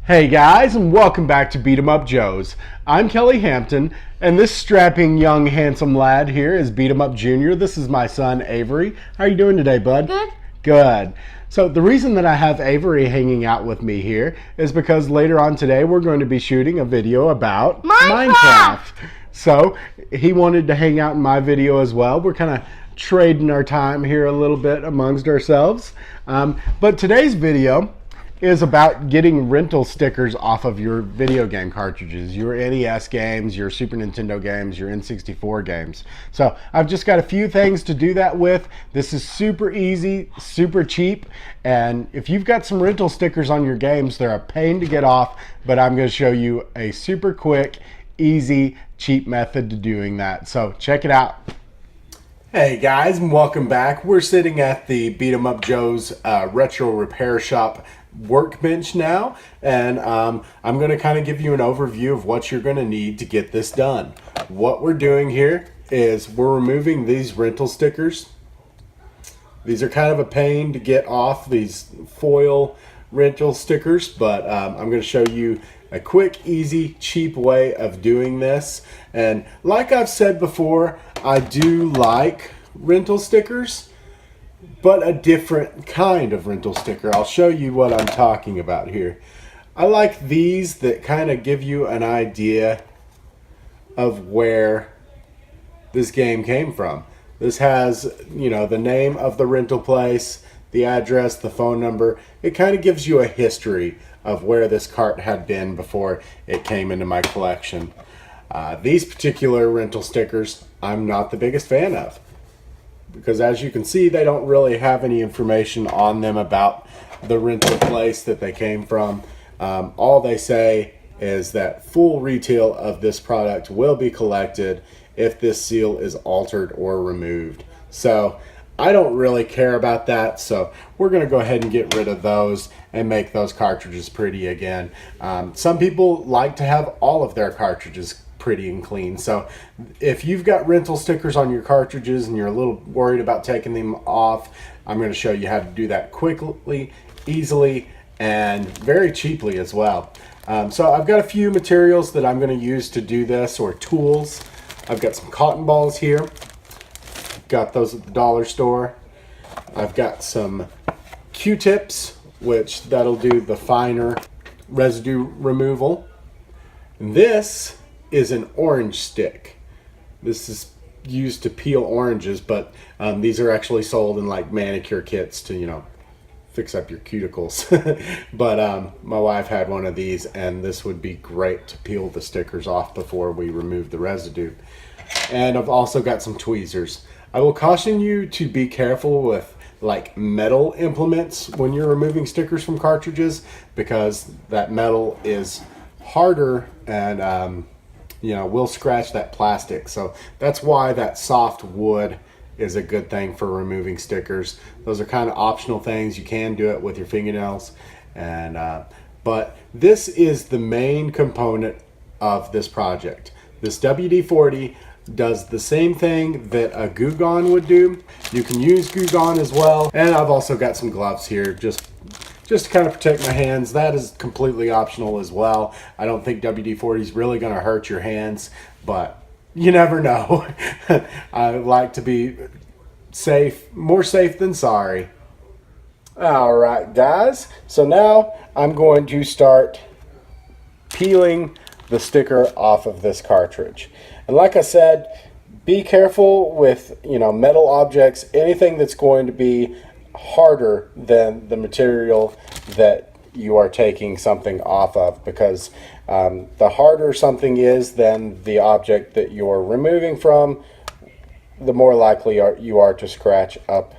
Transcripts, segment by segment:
Hey guys, and welcome back to Beat 'em Up Joes. I'm Kelly Hampton, and this strapping young handsome lad here is Beat 'em Up Junior. This is my son Avery. How are you doing today, bud? Good. Good. So the reason that I have Avery hanging out with me here is because later on today we're going to be shooting a video about Minecraft. So he wanted to hang out in my video as well. We're kind of trading our time here a little bit amongst ourselves. But today's video is about getting rental stickers off of your video game cartridges, your NES games, your Super Nintendo games, your N64 games. So I've just got a few things to do that with. This is super easy, super cheap, and if you've got some rental stickers on your games, they're a pain to get off, but I'm going to show you a super quick, easy, cheap method to doing that. So check it out. Hey guys, and welcome back. We're sitting at the Beat 'em Up Joe's retro repair shop workbench now, and I'm going to kind of give you an overview of what you're going to need to get this done. What we're doing here is we're removing these rental stickers. These are kind of a pain to get off, these foil rental stickers, but I'm going to show you a quick, easy, cheap way of doing this. And like I've said before, I do like rental stickers, but a different kind of rental sticker. I'll show you what I'm talking about here. I like these that kind of give you an idea of where this game came from. This has, you know, the name of the rental place, the address, the phone number. It kind of gives you a history of where this cart had been before it came into my collection. These particular rental stickers, I'm not the biggest fan of, because as you can see, they don't really have any information on them about the rental place that they came from. All they say is that full retail of this product will be collected if this seal is altered or removed. So I don't really care about that, so we're going to go ahead and get rid of those and make those cartridges pretty again. Some people like to have all of their cartridges pretty and clean. So if you've got rental stickers on your cartridges and you're a little worried about taking them off, I'm going to show you how to do that quickly, easily, and very cheaply as well. So I've got a few materials that I'm going to use to do this, or tools. I've got some cotton balls here. Got those at the dollar store. I've got some Q-tips, which that'll do the finer residue removal. And this is an orange stick. This is used to peel oranges, but these are actually sold in like manicure kits to, you know, fix up your cuticles. But my wife had one of these, and this would be great to peel the stickers off before we remove the residue. And I've also got some tweezers. I will caution you to be careful with like metal implements when you're removing stickers from cartridges, because that metal is harder and you know, will scratch that plastic. So that's why that soft wood is a good thing for removing stickers. Those are kind of optional things. You can do it with your fingernails, and but this is the main component of this project. This WD-40 does the same thing that a Goo Gone would do. You can use Goo Gone as well, and I've also got some gloves here just to kind of protect my hands. That is completely optional as well. I don't think WD-40 is really going to hurt your hands, but you never know. I like to be safe, more safe than sorry. All right, guys. So now I'm going to start peeling the sticker off of this cartridge. And like I said, be careful with, you know, metal objects, anything that's going to be harder than the material that you are taking something off of, because the harder something is than the object that you're removing from, the more likely you are to scratch up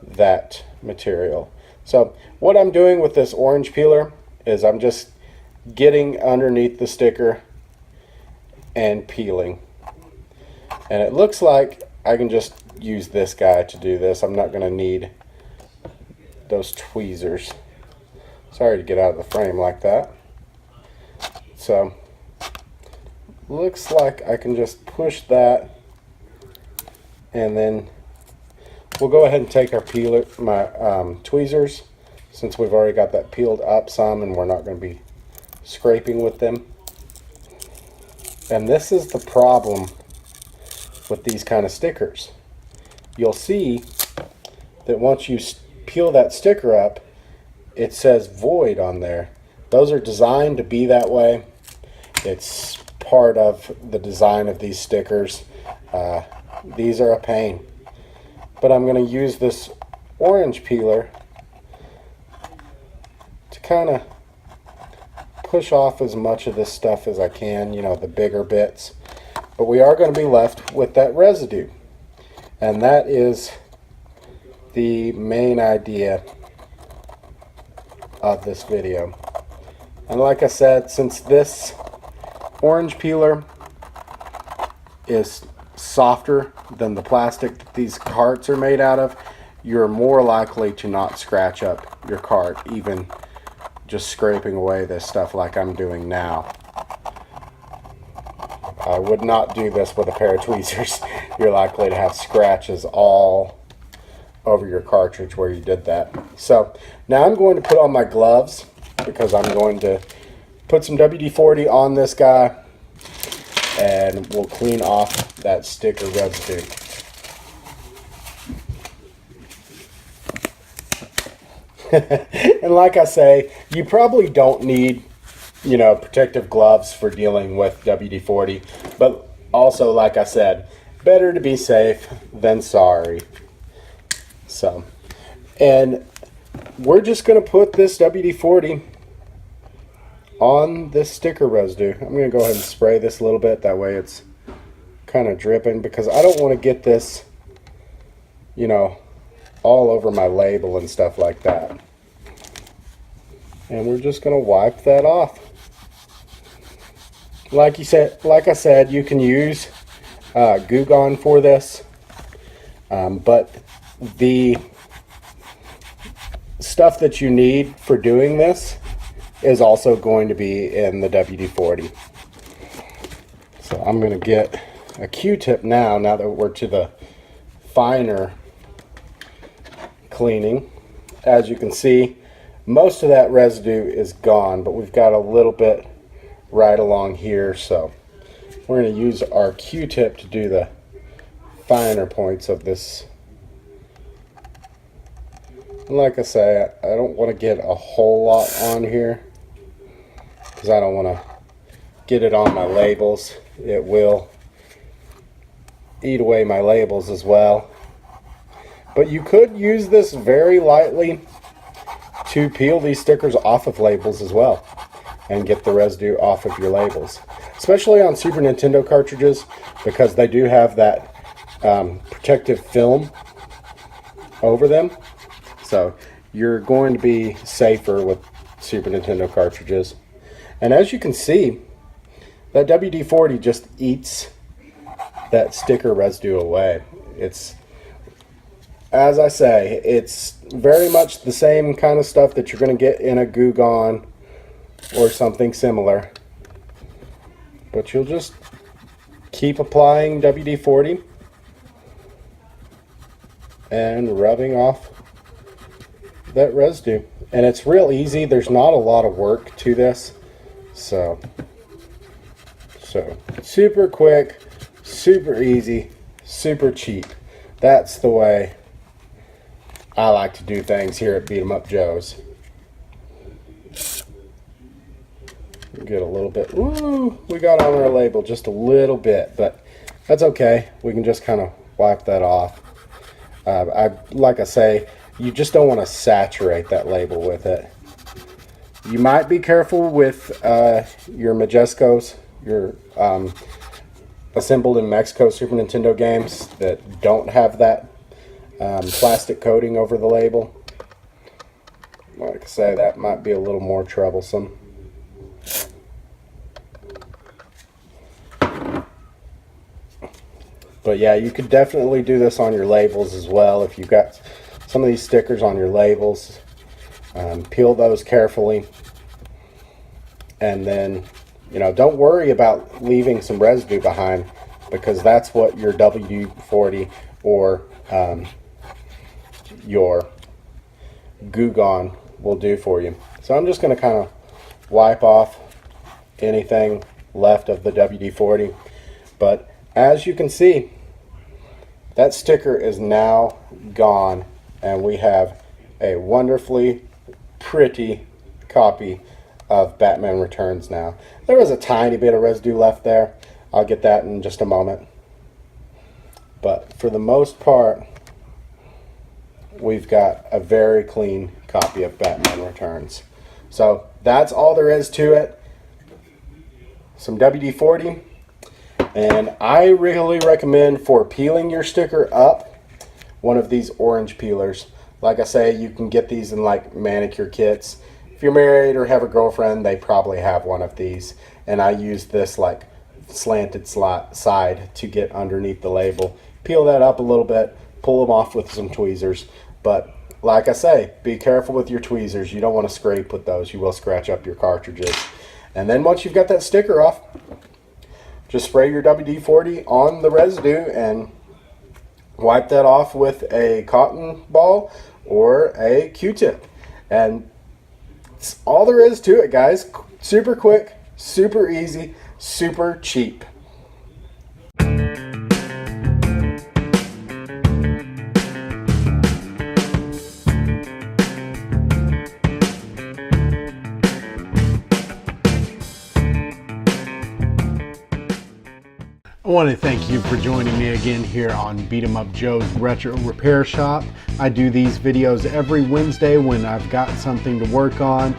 that material. So what I'm doing with this orange peeler is I'm just getting underneath the sticker and peeling, and it looks like I can just use this guy to do this. I'm not going to need those tweezers. Sorry to get out of the frame like that. So looks like I can just push that, and then we'll go ahead and take our peeler, my tweezers, since we've already got that peeled up some and we're not going to be scraping with them. And this is the problem with these kind of stickers. You'll see that once you peel that sticker up, it says void on there. Those are designed to be that way. It's part of the design of these stickers. These are a pain. But I'm going to use this orange peeler to kind of push off as much of this stuff as I can, you know, the bigger bits. But we are going to be left with that residue. And that is the main idea of this video. And like I said, since this orange peeler is softer than the plastic that these carts are made out of, you're more likely to not scratch up your cart, even just scraping away this stuff like I'm doing now. I would not do this with a pair of tweezers. You're likely to have scratches all over your cartridge where you did that. So now I'm going to put on my gloves because I'm going to put some WD-40 on this guy and we'll clean off that sticker residue. And like I say, you probably don't need, you know, protective gloves for dealing with WD-40, but also, like I said, better to be safe than sorry. So, and we're just going to put this WD-40 on this sticker residue. I'm going to go ahead and spray this a little bit, that way it's kind of dripping, because I don't want to get this, you know, all over my label and stuff like that. And we're just going to wipe that off. Like I said, you can use Goo Gone for this, but the stuff that you need for doing this is also going to be in the WD-40. So I'm going to get a Q-tip now that we're to the finer cleaning. As you can see, most of that residue is gone, but we've got a little bit right along here, so we're going to use our Q-tip to do the finer points of this. And like I say, I don't want to get a whole lot on here because I don't want to get it on my labels. It will eat away my labels as well. But you could use this very lightly to peel these stickers off of labels as well and get the residue off of your labels, especially on Super Nintendo cartridges, because they do have that protective film over them. So you're going to be safer with Super Nintendo cartridges. And as you can see, that WD-40 just eats that sticker residue away. It's, as I say, it's very much the same kind of stuff that you're going to get in a Goo Gone or something similar. But you'll just keep applying WD-40 and rubbing off that residue. And it's real easy. There's not a lot of work to this. So super quick, super easy, super cheap. That's the way I like to do things here at Beat 'em Up Joe's. Get a little bit, ooh, we got on our label just a little bit, but that's okay. We can just kind of wipe that off. Like I say, you just don't want to saturate that label with it. You might be careful with your Majescos, your assembled in Mexico Super Nintendo games that don't have that plastic coating over the label. Like I say, that might be a little more troublesome. But yeah, you could definitely do this on your labels as well. If you've got some of these stickers on your labels, peel those carefully. And then, you know, don't worry about leaving some residue behind, because that's what your WD-40 or your Goo Gone will do for you. So I'm just going to kind of wipe off anything left of the WD-40. But as you can see, that sticker is now gone, and we have a wonderfully pretty copy of Batman Returns now. There was a tiny bit of residue left there. I'll get that in just a moment. But for the most part, we've got a very clean copy of Batman Returns. So that's all there is to it. Some WD-40. And I really recommend, for peeling your sticker up, one of these orange peelers. Like I say, you can get these in like manicure kits. If you're married or have a girlfriend, they probably have one of these. And I use this like slanted side to get underneath the label. Peel that up a little bit, pull them off with some tweezers. But like I say, be careful with your tweezers. You don't want to scrape with those. You will scratch up your cartridges. And then once you've got that sticker off, just spray your WD-40 on the residue and wipe that off with a cotton ball or a Q-tip. And that's all there is to it, guys. Super quick, super easy, super cheap. I want to thank you for joining me again here on Beat 'em Up Joe's Retro Repair Shop. I do these videos every Wednesday when I've got something to work on.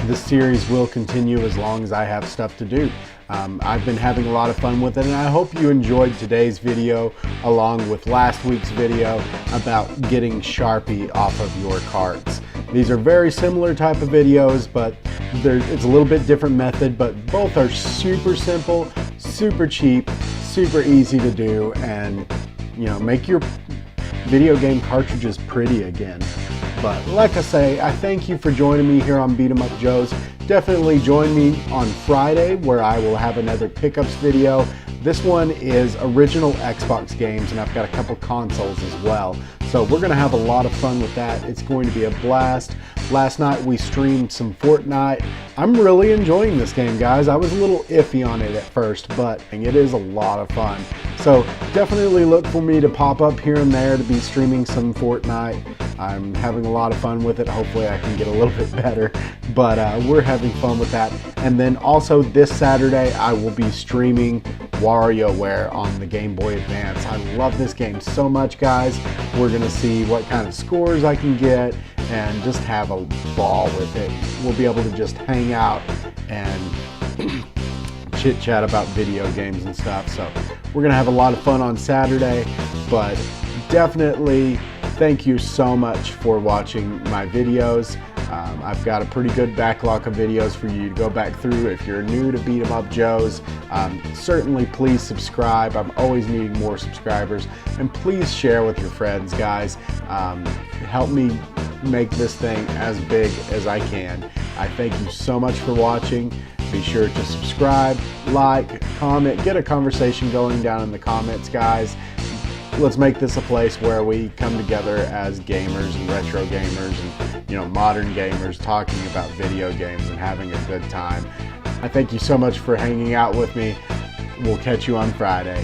This series will continue as long as I have stuff to do. I've been having a lot of fun with it, and I hope you enjoyed today's video along with last week's video about getting Sharpie off of your carts. These are very similar type of videos, but it's a little bit different method, but both are super simple, super cheap, super easy to do, and make your video game cartridges pretty again. But like I say, I thank you for joining me here on Beat 'em Up Joe's. Definitely join me on Friday where I will have another pickups video. This one is original Xbox games, and I've got a couple consoles as well. So we're gonna have a lot of fun with that. It's going to be a blast. Last night we streamed some Fortnite. I'm really enjoying this game, guys. I was a little iffy on it at first, but it is a lot of fun. So definitely look for me to pop up here and there to be streaming some Fortnite. I'm having a lot of fun with it. Hopefully I can get a little bit better, but we're having fun with that. And then also this Saturday, I will be streaming WarioWare on the Game Boy Advance. I love this game so much, guys. We're gonna see what kind of scores I can get and just have a ball with it. We'll be able to just hang out and chit chat about video games and stuff. So we're gonna have a lot of fun on Saturday, but definitely thank you so much for watching my videos. I've got a pretty good backlog of videos for you to go back through. If you're new to Beat 'em Up Joe's, certainly please subscribe. I'm always needing more subscribers, and please share with your friends, guys. Help me make this thing as big as I can. I thank you so much for watching. Be sure to subscribe, like, comment, get a conversation going down in the comments, guys. Let's make this a place where we come together as gamers and retro gamers and modern gamers, talking about video games and having a good time. I thank you so much for hanging out with me. We'll catch you on Friday.